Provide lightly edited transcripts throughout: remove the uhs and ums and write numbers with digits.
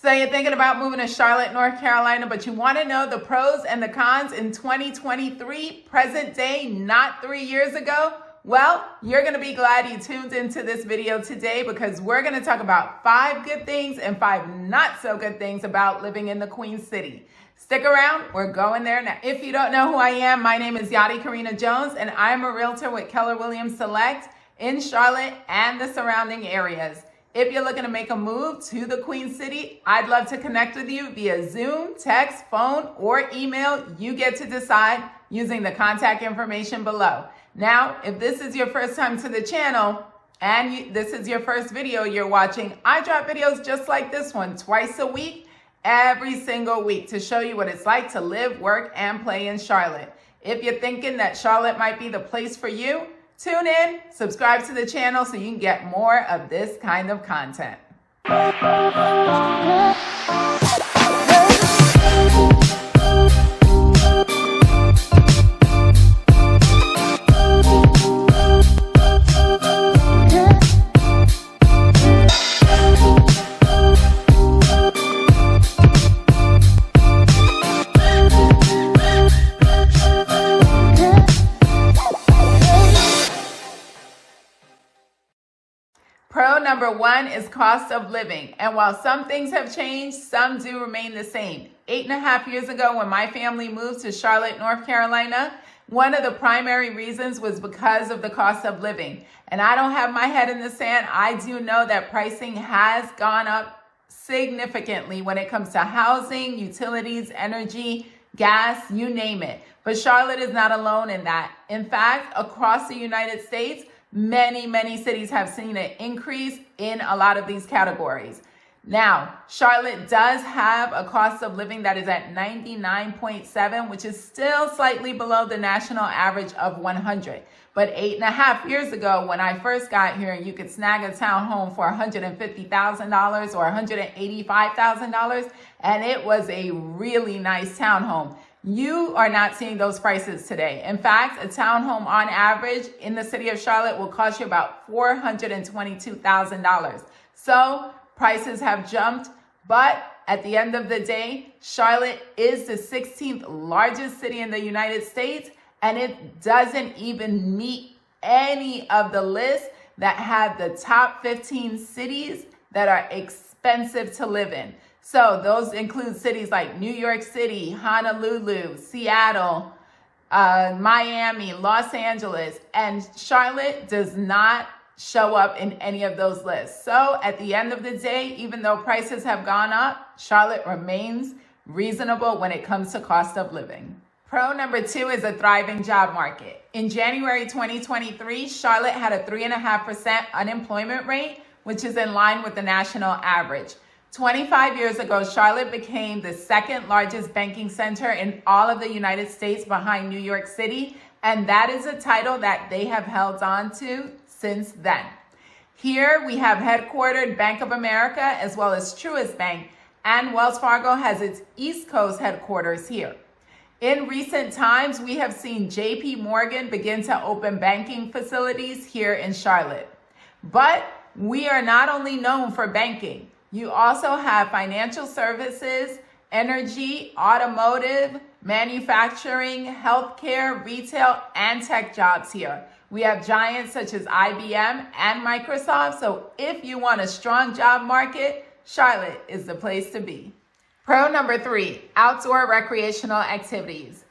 So you're thinking about moving to Charlotte, North Carolina, but you want to know the pros and the cons in 2023, present day, not 3 years ago? Well, you're going to be glad you tuned into this video today because we're going to talk about 5 good things and 5 not so good things about living in the Queen City. Stick around, we're going there now. If you don't know who I am, my name is Yadi Karina Jones and I'm a realtor with Keller Williams Select in Charlotte and the surrounding areas. If you're looking to make a move to the Queen City, I'd love to connect with you via Zoom, text, phone, or email. You get to decide using the contact information below. Now, if this is your first time to the channel and this is your first video you're watching, I drop videos just like this one twice a week, every single week, to show you what it's like to live, work, and play in Charlotte. If you're thinking that Charlotte might be the place for you, tune in, subscribe to the channel so you can get more of this kind of content. Pro number 1 is cost of living. And while some things have changed, some do remain the same. 8.5 years ago, when my family moved to Charlotte, North Carolina, one of the primary reasons was because of the cost of living. And I don't have my head in the sand. I do know that pricing has gone up significantly when it comes to housing, utilities, energy, gas, you name it. But Charlotte is not alone in that. In fact, across the United States, many cities have seen an increase in a lot of these categories. Now, Charlotte does have a cost of living that is at 99.7, which is still slightly below the national average of 100. But 8.5 years ago, when I first got here, you could snag a townhome for $150,000 or $185,000, and it was a really nice townhome. You are not seeing those prices today. In fact, a townhome on average in the city of Charlotte will cost you about $422,000. So prices have jumped, but at the end of the day, Charlotte is the 16th largest city in the United States, and it doesn't even meet any of the lists that have the top 15 cities that are expensive to live in. So those include cities like New York City, Honolulu, Seattle, Miami, Los Angeles, and Charlotte does not show up in any of those lists. So at the end of the day, even though prices have gone up, Charlotte remains reasonable when it comes to cost of living. Pro number 2 is a thriving job market. In January 2023, Charlotte had a 3.5% unemployment rate, which is in line with the national average. 25 years ago, Charlotte became the 2nd largest banking center in all of the United States behind New York City, and that is a title that they have held on to since then. Here we have headquartered Bank of America as well as Truist Bank, and Wells Fargo has its East Coast headquarters here. In recent times, we have seen JP Morgan begin to open banking facilities here in Charlotte. But we are not only known for banking. You also have financial services, energy, automotive, manufacturing, healthcare, retail, and tech jobs here. We have giants such as IBM and Microsoft. So if you want a strong job market, Charlotte is the place to be. Pro number 3, outdoor recreational activities.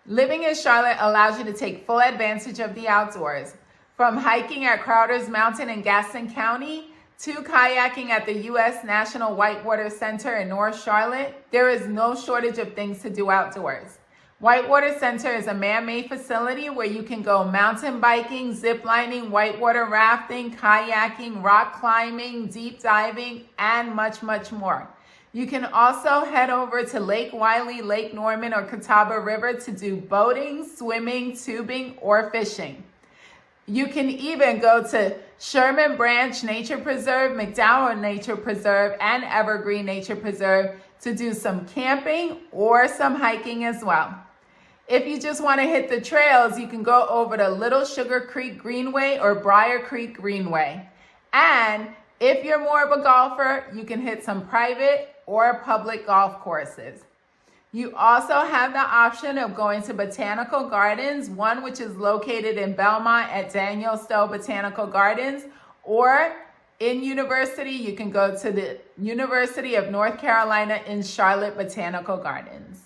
Living in Charlotte allows you to take full advantage of the outdoors. From hiking at Crowder's Mountain in Gaston County to kayaking at the U.S. National Whitewater Center in North Charlotte, there is no shortage of things to do outdoors. Whitewater Center is a man-made facility where you can go mountain biking, zip lining, whitewater rafting, kayaking, rock climbing, deep diving, and much more. You can also head over to Lake Wylie, Lake Norman, or Catawba River to do boating, swimming, tubing, or fishing. You can even go to Sherman Branch Nature Preserve, McDowell Nature Preserve, and Evergreen Nature Preserve to do some camping or some hiking as well. If you just want to hit the trails, you can go over to Little Sugar Creek Greenway or Briar Creek Greenway. And if you're more of a golfer, you can hit some private or public golf courses. You also have the option of going to Botanical Gardens, one which is located in Belmont at Daniel Stowe Botanical Gardens, or in University, you can go to the University of North Carolina in Charlotte Botanical Gardens.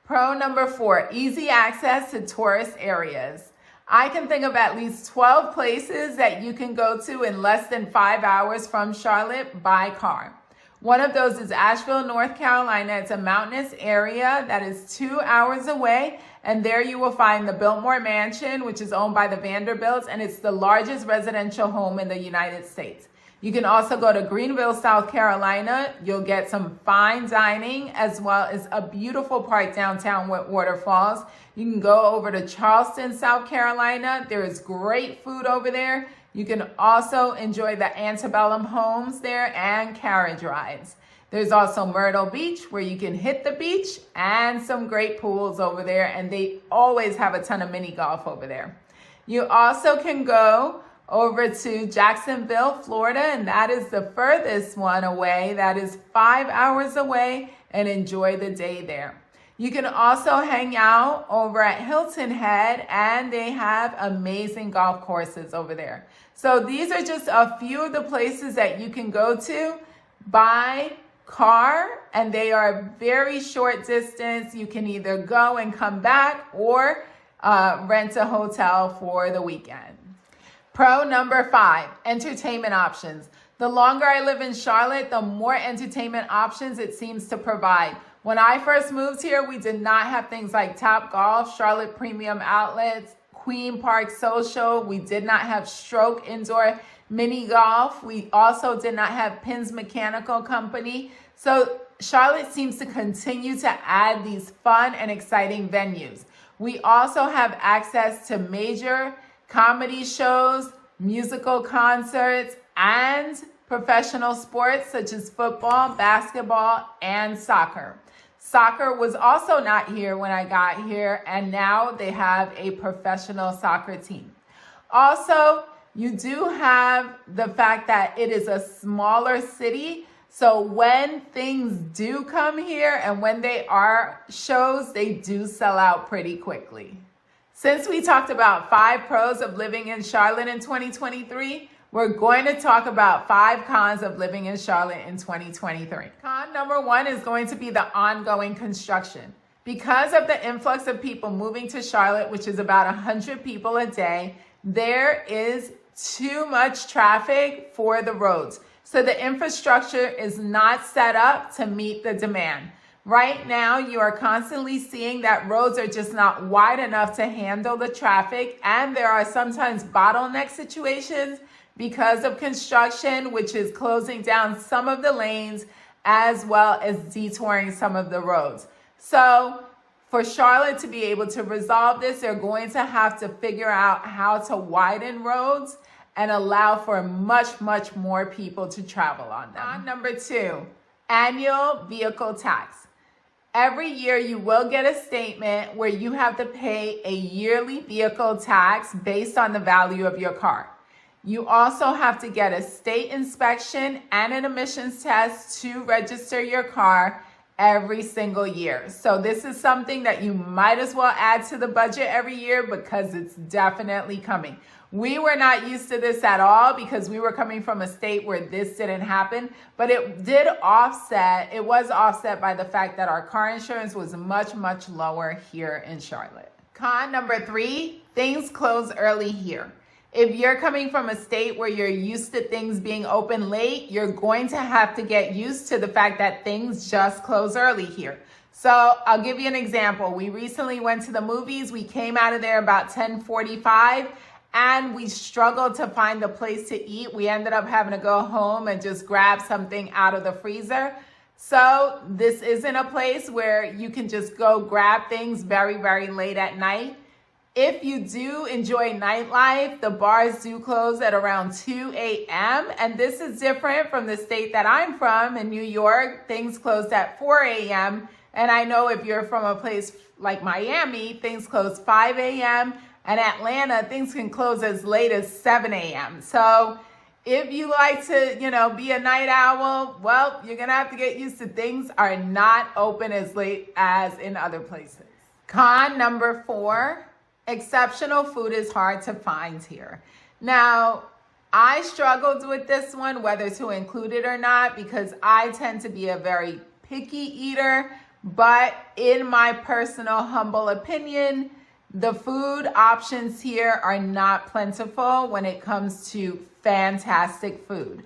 Pro number 4, easy access to tourist areas. I can think of at least 12 places that you can go to in less than 5 hours from Charlotte by car. One of those is Asheville, North Carolina. It's a mountainous area that is 2 hours away, and there you will find the Biltmore Mansion, which is owned by the Vanderbilts, and it's the largest residential home in the United States. You can also go to Greenville, South Carolina. You'll get some fine dining as well as a beautiful park downtown with waterfalls. You can go over to Charleston, South Carolina. There is great food over there. You can also enjoy the antebellum homes there and carriage rides. There's also Myrtle Beach where you can hit the beach and some great pools over there, and they always have a ton of mini golf over there. You also can go over to Jacksonville, Florida, and that is the furthest one away. That is 5 hours away, and enjoy the day there. You can also hang out over at Hilton Head, and they have amazing golf courses over there. So these are just a few of the places that you can go to by car, and they are very short distance. You can either go and come back or rent a hotel for the weekend. Pro number 5, entertainment options. The longer I live in Charlotte, the more entertainment options it seems to provide. When I first moved here, we did not have things like Top Golf, Charlotte Premium Outlets, Queen Park Social. We did not have Stroke Indoor Mini Golf. We also did not have Pins Mechanical Company. So Charlotte seems to continue to add these fun and exciting venues. We also have access to major comedy shows, musical concerts, and professional sports such as football, basketball, and soccer. Soccer was also not here when I got here, and now they have a professional soccer team. Also, you do have the fact that it is a smaller city, so when things do come here and when they are shows, they do sell out pretty quickly. Since we talked about 5 pros of living in Charlotte in 2023, we're going to talk about 5 cons of living in Charlotte in 2023. Con number 1 is going to be the ongoing construction. Because of the influx of people moving to Charlotte, which is about 100 people a day, there is too much traffic for the roads. So the infrastructure is not set up to meet the demand. Right now, you are constantly seeing that roads are just not wide enough to handle the traffic, and there are sometimes bottleneck situations because of construction, which is closing down some of the lanes as well as detouring some of the roads. So for Charlotte to be able to resolve this, they're going to have to figure out how to widen roads and allow for much, much more people to travel on them. Number 2, annual vehicle tax. Every year you will get a statement where you have to pay a yearly vehicle tax based on the value of your car. You also have to get a state inspection and an emissions test to register your car every single year. So this is something that you might as well add to the budget every year because it's definitely coming. We were not used to this at all because we were coming from a state where this didn't happen, but it was offset by the fact that our car insurance was much, much lower here in Charlotte. Con number 3, things close early here. If you're coming from a state where you're used to things being open late, you're going to have to get used to the fact that things just close early here. So I'll give you an example. We recently went to the movies. We came out of there about 10:45 and we struggled to find a place to eat. We ended up having to go home and just grab something out of the freezer. So this isn't a place where you can just go grab things very, very late at night. If you do enjoy nightlife, the bars do close at around 2 a.m. And this is different from the state that I'm from in New York. Things closed at 4 a.m. And I know if you're from a place like Miami, things close 5 a.m. And Atlanta, things can close as late as 7 a.m. So If you like to, be a night owl, well, you're going to have to get used to things are not open as late as in other places. Con number 4, exceptional food is hard to find here. Now, I struggled with this one, whether to include it or not, because I tend to be a very picky eater. But in my personal humble opinion, the food options here are not plentiful when it comes to fantastic food.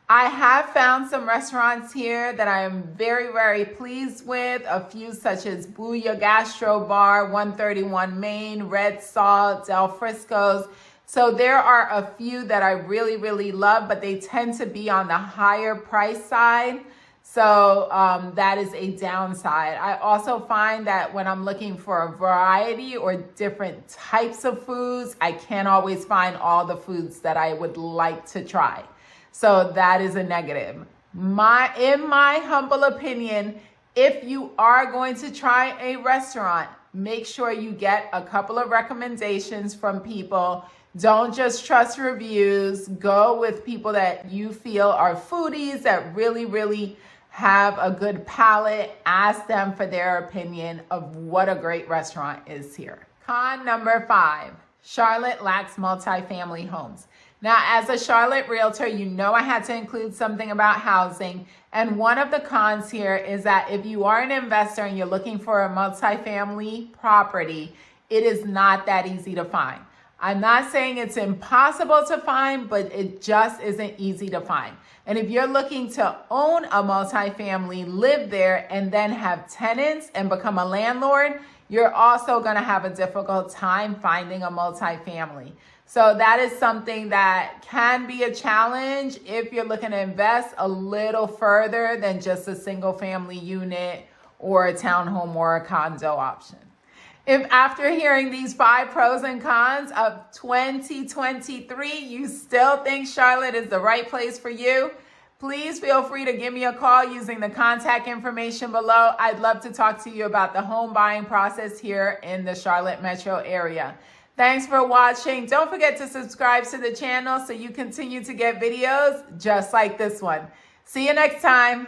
I have found some restaurants here that I am very, very pleased with. A few such as Booyah Gastro Bar, 131 Main, Red Salt, Del Frisco's. So there are a few that I really, really love, but they tend to be on the higher price side. So that is a downside. I also find that when I'm looking for a variety or different types of foods, I can't always find all the foods that I would like to try. So that is a negative. In my humble opinion, if you are going to try a restaurant, make sure you get a couple of recommendations from people. Don't just trust reviews. Go with people that you feel are foodies that really, really have a good palate. Ask them for their opinion of what a great restaurant is here. Con number 5, Charlotte lacks multifamily homes. Now, as a Charlotte realtor, I had to include something about housing. And one of the cons here is that if you are an investor and you're looking for a multifamily property, it is not that easy to find. I'm not saying it's impossible to find, but it just isn't easy to find. And if you're looking to own a multifamily, live there, and then have tenants and become a landlord, you're also going to have a difficult time finding a multifamily. So that is something that can be a challenge if you're looking to invest a little further than just a single family unit or a townhome or a condo option. If after hearing these 5 pros and cons of 2023, you still think Charlotte is the right place for you, please feel free to give me a call using the contact information below. I'd love to talk to you about the home buying process here in the Charlotte metro area. Thanks for watching. Don't forget to subscribe to the channel so you continue to get videos just like this one. See you next time.